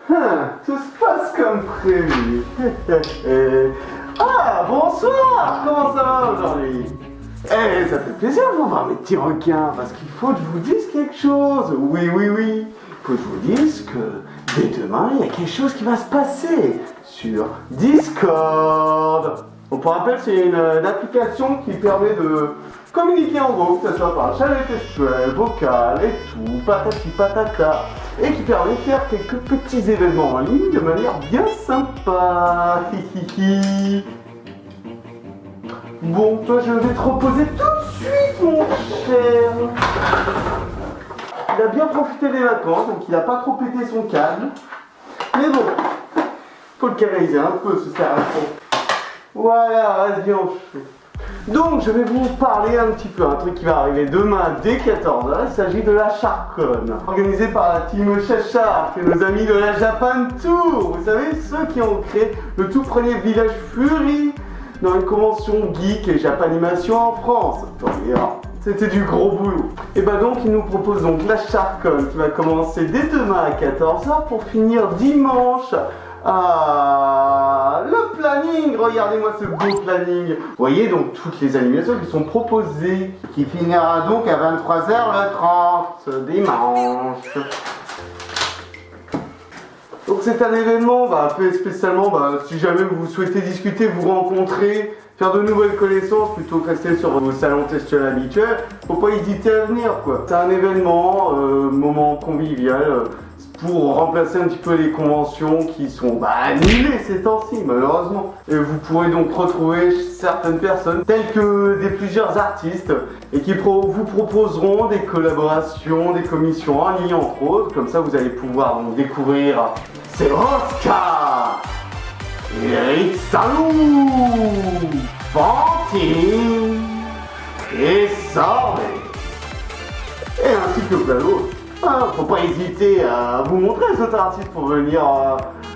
Tout se passe comme prévu. Ah, bonsoir. Comment ça va aujourd'hui? Eh, ça fait plaisir de vous voir, mes petits requins, parce qu'il faut que je vous dise quelque chose. Oui. Il faut que je vous dise que dès demain, il y a quelque chose qui va se passer sur Discord. Donc, pour rappel, c'est une application qui permet de communiquer en groupe, que ce soit par chalet textuel, vocal et tout, patati patata, et qui permet de faire quelques petits événements en ligne de manière bien sympa. Bon, toi, je vais te reposer tout de suite, mon cher. Il a bien profité des vacances, donc il n'a pas trop pété son câble. Mais bon, faut le canaliser un peu, ce serpent. Voilà, reste bien chaud. Donc, je vais vous parler un petit peu, un truc qui va arriver demain dès 14h. Il s'agit de la Sharkon, organisée par la team Cheshire et nos amis de la Japan Tour. Vous savez, ceux qui ont créé le tout premier village Fury dans une convention geek et japanimation en France. C'était du gros boulot. Et bah donc, ils nous proposent donc la Sharkon qui va commencer dès demain à 14h pour finir dimanche. Ah, le planning, regardez-moi ce beau planning. Vous voyez donc toutes les animations qui sont proposées, qui finira donc à 23h le 30 dimanche. Donc c'est un événement fait spécialement si jamais vous souhaitez discuter, vous rencontrer, faire de nouvelles connaissances plutôt que rester sur vos salons textuels habituels. Faut pas hésiter à venir quoi. C'est un événement, moment convivial. Pour remplacer un petit peu les conventions qui sont annulées ces temps-ci malheureusement. Et vous pourrez donc retrouver certaines personnes telles que plusieurs artistes et qui vous proposeront des collaborations, des commissions en ligne entre autres. Comme ça vous allez pouvoir donc découvrir Oscar, Eric Salou, Fantine et Soré, et ainsi que plein d'autres. Faut pas hésiter à vous montrer les autres artistes pour venir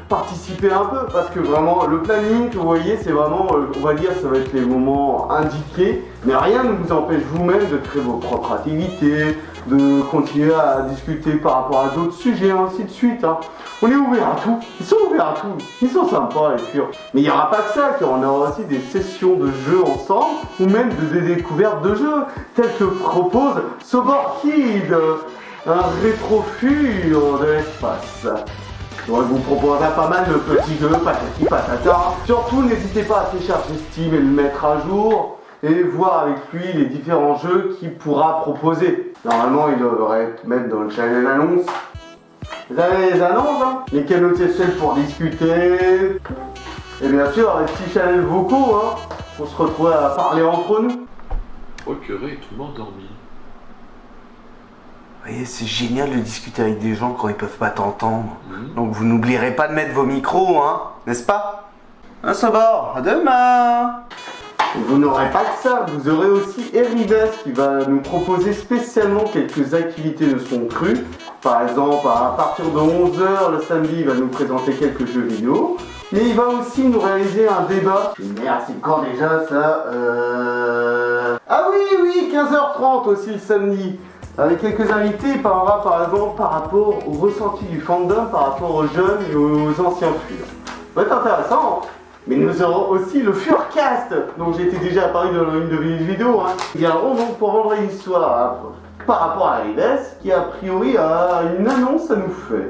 participer un peu, parce que vraiment le planning que vous voyez, c'est vraiment, on va dire, ça va être les moments indiqués, mais rien ne vous empêche vous-même de créer vos propres activités, de continuer à discuter par rapport à d'autres sujets, ainsi de suite. On est ouvert à tout, ils sont ouverts à tout, ils sont sympas les purs. Mais il n'y aura pas que ça, car on aura aussi des sessions de jeux ensemble, ou même des découvertes de jeux, telles que propose Soborkid, un rétrofure de l'espace. Donc, il vous proposera pas mal de petits jeux, patati patata. Surtout, n'hésitez pas à télécharger Steam et le mettre à jour et voir avec lui les différents jeux qu'il pourra proposer. Normalement, il devrait mettre dans le channel annonce. Vous avez les annonces, les canaux TSL pour discuter. Et bien sûr, les petits channels vocaux, pour se retrouver à parler entre nous. Oh purée, tout le monde endormi. Vous voyez, c'est génial de discuter avec des gens quand ils peuvent pas t'entendre. Donc vous n'oublierez pas de mettre vos micros, n'est-ce pas? Sabor, à demain. Vous n'aurez pas que ça, vous aurez aussi Erides qui va nous proposer spécialement quelques activités de son cru. Par exemple, à partir de 11h le samedi, il va nous présenter quelques jeux vidéo. Mais il va aussi nous réaliser un débat. Merde, c'est quand déjà ça Ah oui, 15h30 aussi le samedi. Avec quelques invités, il parlera par exemple par rapport au ressenti du fandom par rapport aux jeunes et aux anciens furs. Ça va être intéressant, Mais nous aurons aussi le Furcast, dont j'étais déjà apparu dans une de mes vidéos. Ils viendront donc pour rendre l'histoire par rapport à Arides, qui a priori a une annonce à nous faire.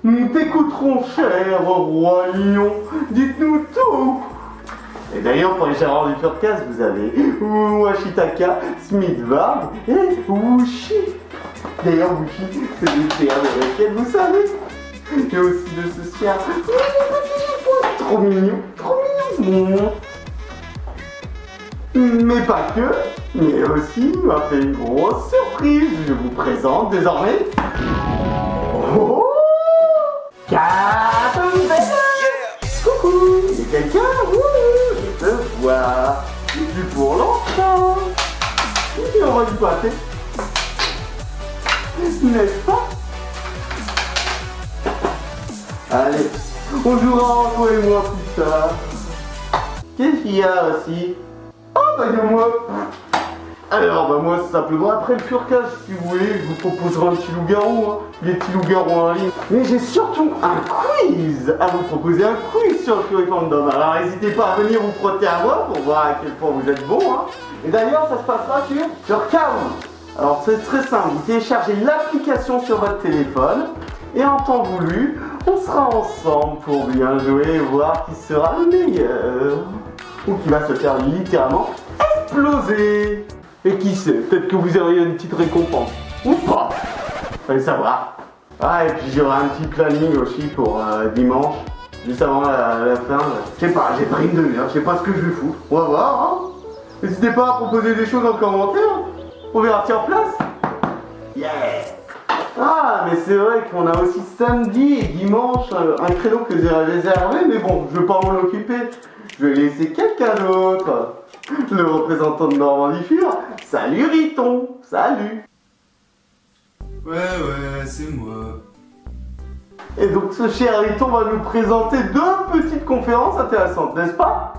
Nous t'écouterons, cher roi lion, dites-nous tout. Et d'ailleurs, pour les gérants du Furcast, vous avez Washitaka, Smithvarg et Wushi. D'ailleurs, Wushi, c'est des terres de lesquelles vous savez. Il y a aussi de ce chien. Trop mignon, trop mignon. Mais pas que, mais aussi, il m'a fait une grosse surprise. Je vous présente désormais. Oh, Captain. Coucou, il y a quelqu'un? Je te vois. Du pour longtemps. Il aurait dû passer. N'est-ce pas? Allez, on jouera toi et moi plus tard. Qu'est-ce qu'il y a aussi? Oh bah de moi. Alors bah moi c'est simplement après le purcage, si vous voulez, je vous proposerai un petit loup-garou, hein, les petits loups-garous en ligne. Mais j'ai surtout un quiz à vous proposer, un quiz sur le Fury Fandom. Alors n'hésitez pas à venir vous frotter à moi pour voir à quel point vous êtes bon. Hein. Et d'ailleurs ça se passera sur Kahoot. Alors c'est très simple, vous téléchargez l'application sur votre téléphone et en temps voulu, on sera ensemble pour bien jouer et voir qui sera le meilleur. Ou qui va se faire littéralement exploser. Et qui sait, peut-être que vous auriez une petite récompense. Ou pas. Fallait savoir. Ah, et puis j'aurai un petit planning aussi pour dimanche. Juste avant la fin. Je sais pas, j'ai pris une demi-heure, je sais pas ce que je vais foutre. On va voir, hein. N'hésitez pas à proposer des choses en commentaire. On verra sur place. Yeah. Ah, mais c'est vrai qu'on a aussi samedi et dimanche un créneau que j'ai réservé. Mais bon, je vais pas m'en occuper. Je vais laisser quelqu'un d'autre. Le représentant de Normandie Fur. Salut Riton. Salut. Ouais, c'est moi. Et donc ce cher Riton va nous présenter deux petites conférences intéressantes, n'est-ce pas?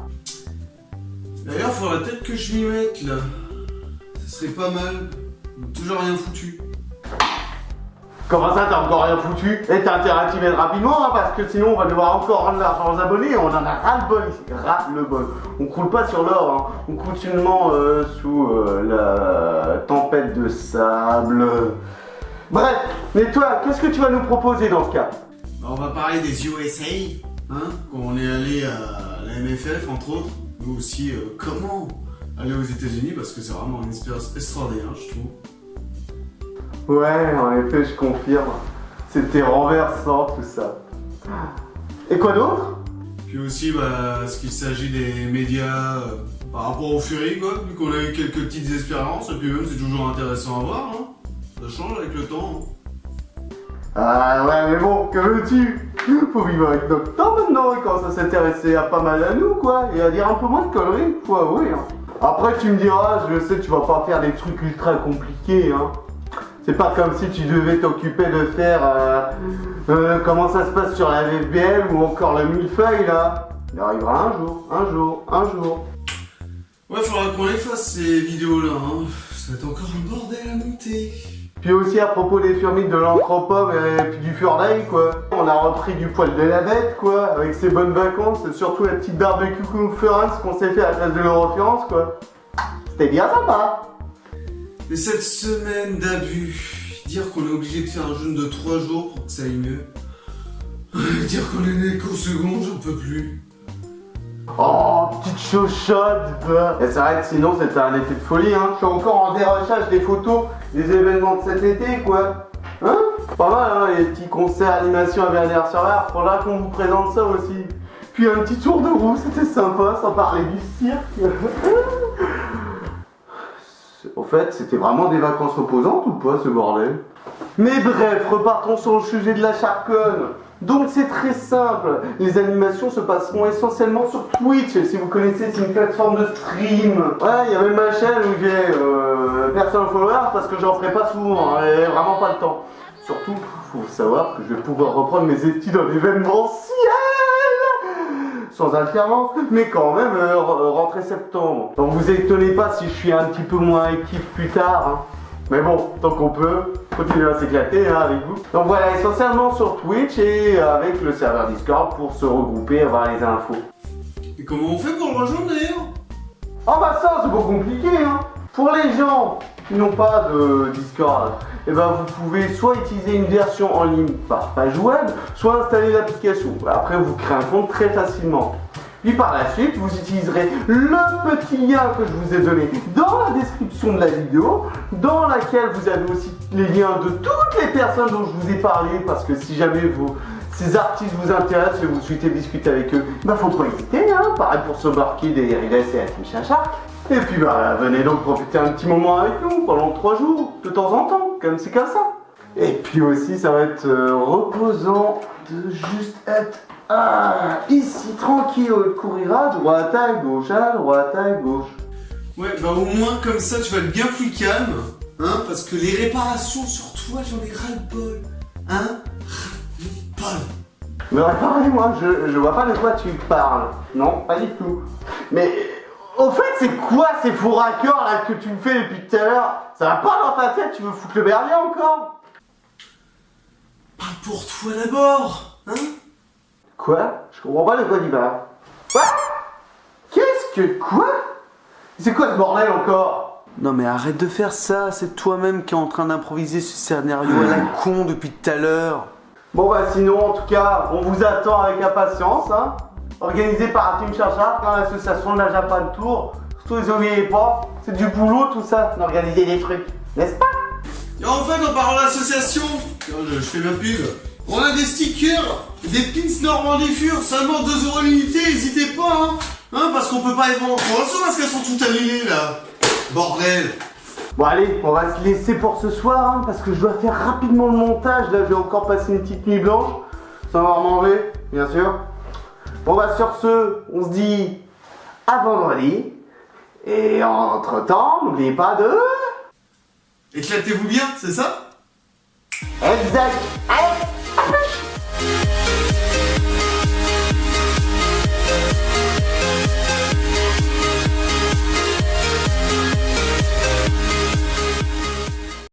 D'ailleurs, faudrait peut-être que je m'y mette là. Ça serait pas mal. Toujours rien foutu. Comment ça, t'as encore rien foutu? Et t'as intérêt à t'y mettre rapidement, hein, parce que sinon on va devoir encore rendre l'argent aux abonnés et on en a ras-le-bol ici. Ras-le-bol. On croule pas sur l'or, hein. On croule seulement sous la tempête de sable. Bref, mais toi, qu'est-ce que tu vas nous proposer dans ce cas? On va parler des USA, hein, quand on est allé à la MFF entre autres. Nous aussi, comment aller aux États-Unis, parce que c'est vraiment une expérience extraordinaire, je trouve. Ouais, en effet, je confirme. C'était renversant tout ça. Et quoi d'autre? Puis aussi, ce qu'il s'agit des médias par rapport au Fury, quoi, vu qu'on a eu quelques petites expériences, et puis même c'est toujours intéressant à voir, hein. Ça change avec le temps. Hein. Ah ouais, mais bon, que veux-tu? Faut vivre avec notre temps maintenant, et quand ça s'intéressait à pas mal à nous, quoi, et à dire un peu moins de conneries, faut avouer, hein. Après, tu me diras, je sais, tu vas pas faire des trucs ultra compliqués, hein. C'est pas comme si tu devais t'occuper de faire comment ça se passe sur la FBL ou encore le millefeuille là. Il arrivera un jour. Ouais, faudra qu'on les fasse ces vidéos là, hein. Ça va être encore un bordel à monter. Puis aussi à propos des furmites de l'anthropome et puis du furdail quoi. On a repris du poil de la bête quoi, avec ses bonnes vacances et surtout la petite barbecue conference qu'on s'est fait à la place de l'Eurofiance quoi. C'était bien sympa. Mais cette semaine d'abus, dire qu'on est obligé de faire un jeûne de 3 jours pour que ça aille mieux. Dire qu'on est né qu'au second, j'en peux plus. Oh, petite chochotte. Et c'est vrai que sinon c'était un été de folie, hein. Je suis encore en dérochage des photos des événements de cet été, quoi. Hein? Pas mal, hein, les petits concerts, animations à Bernard-sur-Mer. Faudra qu'on vous présente ça aussi. Puis un petit tour de roue, c'était sympa, sans parler du cirque. Au fait, c'était vraiment des vacances reposantes ou pas, ce bordel? Mais bref, repartons sur le sujet de la Charconne. Donc c'est très simple, les animations se passeront essentiellement sur Twitch, si vous connaissez, c'est une plateforme de stream. Ouais, il y a même ma chaîne où j'ai personne follower parce que j'en ferai pas souvent, et vraiment pas le temps. Surtout, faut savoir que je vais pouvoir reprendre mes études en événementiel, sans alternance, mais quand même rentrée septembre. Donc vous étonnez pas si je suis un petit peu moins actif plus tard, hein. Mais bon, tant qu'on peut, continuer à s'éclater hein, avec vous. Donc voilà, essentiellement sur Twitch et avec le serveur Discord pour se regrouper et avoir les infos. Et comment on fait pour le rejoindre d'ailleurs? Oh bah ça, c'est pas compliqué hein. Pour les gens qui n'ont pas de Discord, et ben vous pouvez soit utiliser une version en ligne par page web, soit installer l'application. Après vous créez un compte très facilement. Puis par la suite, vous utiliserez le petit lien que je vous ai donné dans la description de la vidéo, dans laquelle vous avez aussi les liens de toutes les personnes dont je vous ai parlé, parce que si jamais ces artistes vous intéressent et vous souhaitez discuter avec eux, bah faut pas hésiter, hein. Pareil pour Sobarki, des Riles et la Team Chacha. Et puis bah venez donc profiter un petit moment avec nous pendant 3 jours, de temps en temps, comme c'est comme ça. Et puis aussi, ça va être reposant de juste être ici, tranquille, au lieu de courir à droite, à gauche, Ouais, bah au moins comme ça tu vas être bien plus calme, hein, parce que les réparations sur toi, j'en ai ras-le-bol, hein, ras-le-bol. Mais réparer, moi, je vois pas de quoi tu parles. Non, pas du tout. Mais Au fait, c'est quoi ces faux raccords là que tu me fais depuis tout à l'heure? Ça va pas dans ta tête, tu veux foutre le bernier encore? Parle pour toi d'abord, hein? Quoi? Je comprends pas de quoi tu parles. Quoi? Qu'est-ce que quoi? C'est quoi ce bordel encore? Non mais arrête de faire ça, c'est toi-même qui est en train d'improviser ce scénario à la con depuis tout à l'heure. Bon bah sinon, en tout cas, on vous attend avec impatience, hein. Organisé par Team Chacha, dans l'association de la Japan Tour. Surtout, les oubliez pas, c'est du boulot tout ça, d'organiser des trucs, n'est-ce pas? Et en fait, en parlant d'association, je fais ma pub. On a des stickers, des pins Normandie Fur, seulement 2 € l'unité, n'hésitez pas, hein, parce qu'on peut pas les vendre en promotion parce qu'elles sont toutes annulées là. Bordel. Bon allez, on va se laisser pour ce soir, hein, parce que je dois faire rapidement le montage, là je vais encore passer une petite nuit blanche, sans avoir mangé, bien sûr. Bon bah sur ce, on se dit à vendredi, et entre temps, n'oubliez pas de... Éclatez-vous bien, c'est ça? Exact.